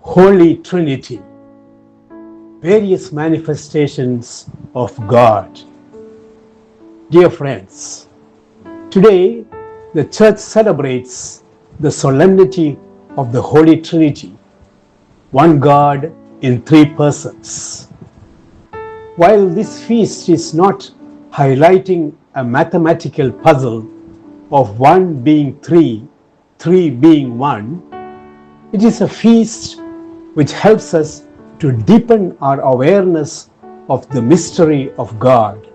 Holy Trinity, various manifestations of God. Dear friends, today the Church celebrates the solemnity of the Holy Trinity, one God in three persons. While this feast is not highlighting a mathematical puzzle of one being three, three being one, it is a feast which helps us to deepen our awareness of the mystery of God.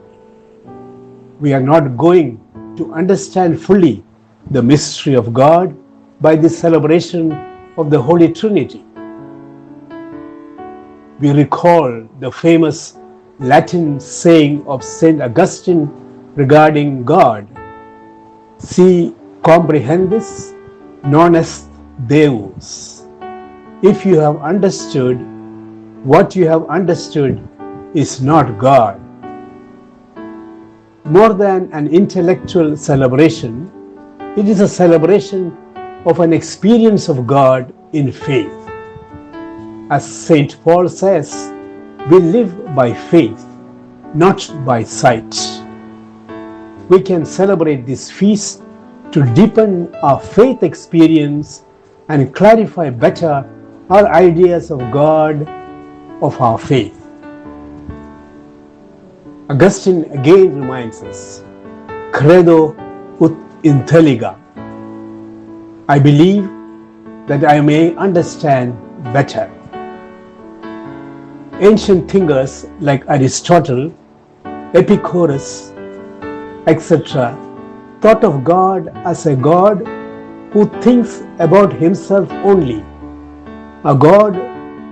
We are not going to understand fully the mystery of God by the celebration of the Holy Trinity. We recall the famous Latin saying of St. Augustine regarding God, "Si comprehendis, non est Deus." If you have understood, what you have understood is not God. More than an intellectual celebration, it is a celebration of an experience of God in faith. As St. Paul says, we live by faith, not by sight. We can celebrate this feast to deepen our faith experience and clarify better our ideas of God, of our faith. Augustine again reminds us, "Credo ut intelliga." I believe that I may understand better. Ancient thinkers like Aristotle, Epicurus, etc., thought of God as a God who thinks about himself only, a God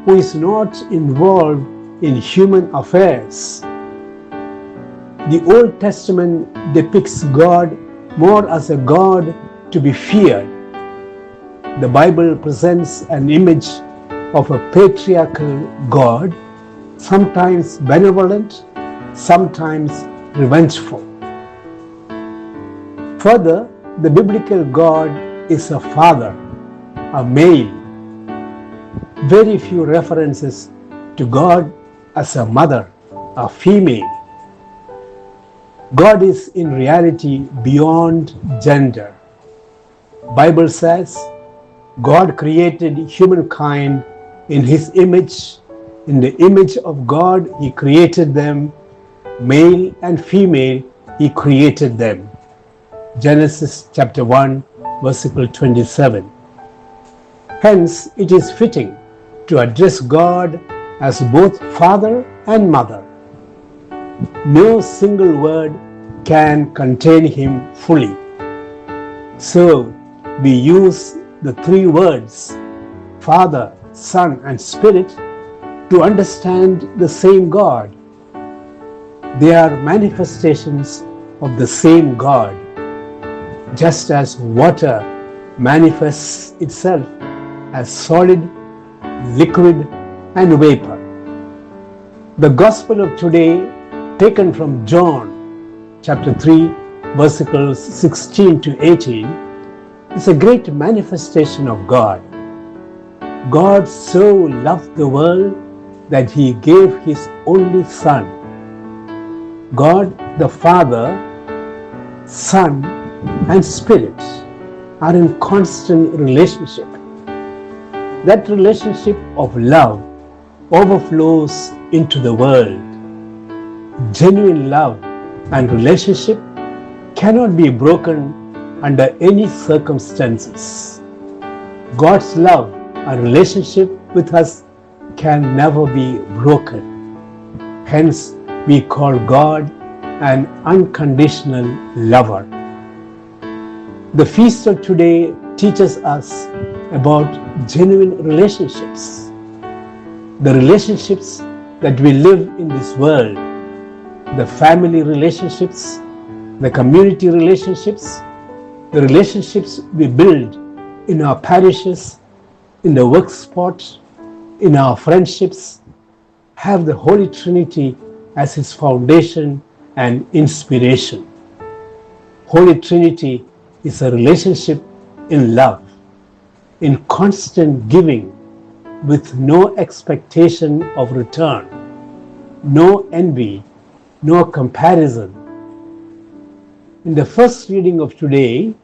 who is not involved in human affairs. The Old Testament depicts God more as a God to be feared. The Bible presents an image of a patriarchal God, sometimes benevolent, sometimes revengeful. Further, the biblical God is a father, a male. Very few references to God as a mother, a female. God is in reality beyond gender. Bible says, God created humankind in his image. In the image of God, he created them. Male and female, he created them. Genesis chapter 1, versicle 27. Hence, it is fitting to address God as both father and mother. No single word can contain him fully. So, we use the three words, Father, Son, and Spirit, to understand the same God. They are manifestations of the same God, just as water manifests itself as solid, liquid, and vapor. The Gospel of today, taken from John chapter 3, versicles 16 to 18, is a great manifestation of God. God so loved the world that he gave his only Son. God the Father, Son, and Spirit are in constant relationship. That relationship of love overflows into the world. Genuine love and relationship cannot be broken under any circumstances. God's love and relationship with us can never be broken. Hence, we call God an unconditional lover. The feast of today teaches us about genuine relationships. The relationships that we live in this world, the family relationships, the community relationships, the relationships we build in our parishes, in the work spot, in our friendships, have the Holy Trinity as its foundation and inspiration. Holy Trinity is a relationship in love. in constant giving with no expectation of return, no envy, no comparison. In the first reading of today,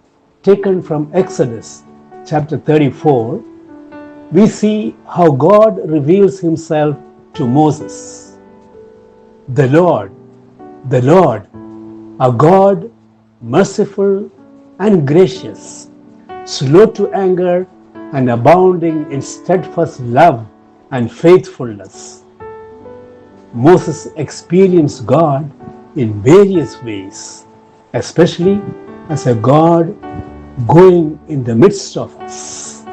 taken from Exodus chapter 34, we see how God reveals himself to Moses. The Lord, a God merciful and gracious, slow to anger and abounding in steadfast love and faithfulness. Moses experienced God in various ways, especially as a God going in the midst of us.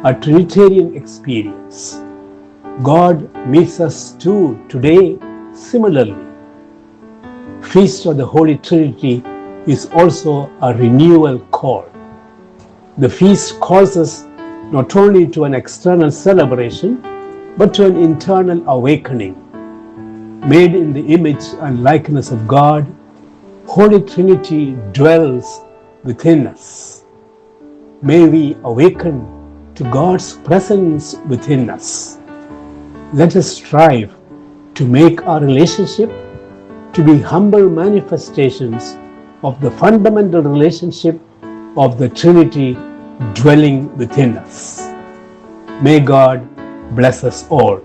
A Trinitarian experience. God meets us too today similarly. Feast of the Holy Trinity is also a renewal call. The feast calls us not only to an external celebration, but to an internal awakening. Made in the image and likeness of God, Holy Trinity dwells within us. May we awaken to God's presence within us. Let us strive to make our relationship to be humble manifestations of the fundamental relationship of the Trinity dwelling within us. May God bless us all.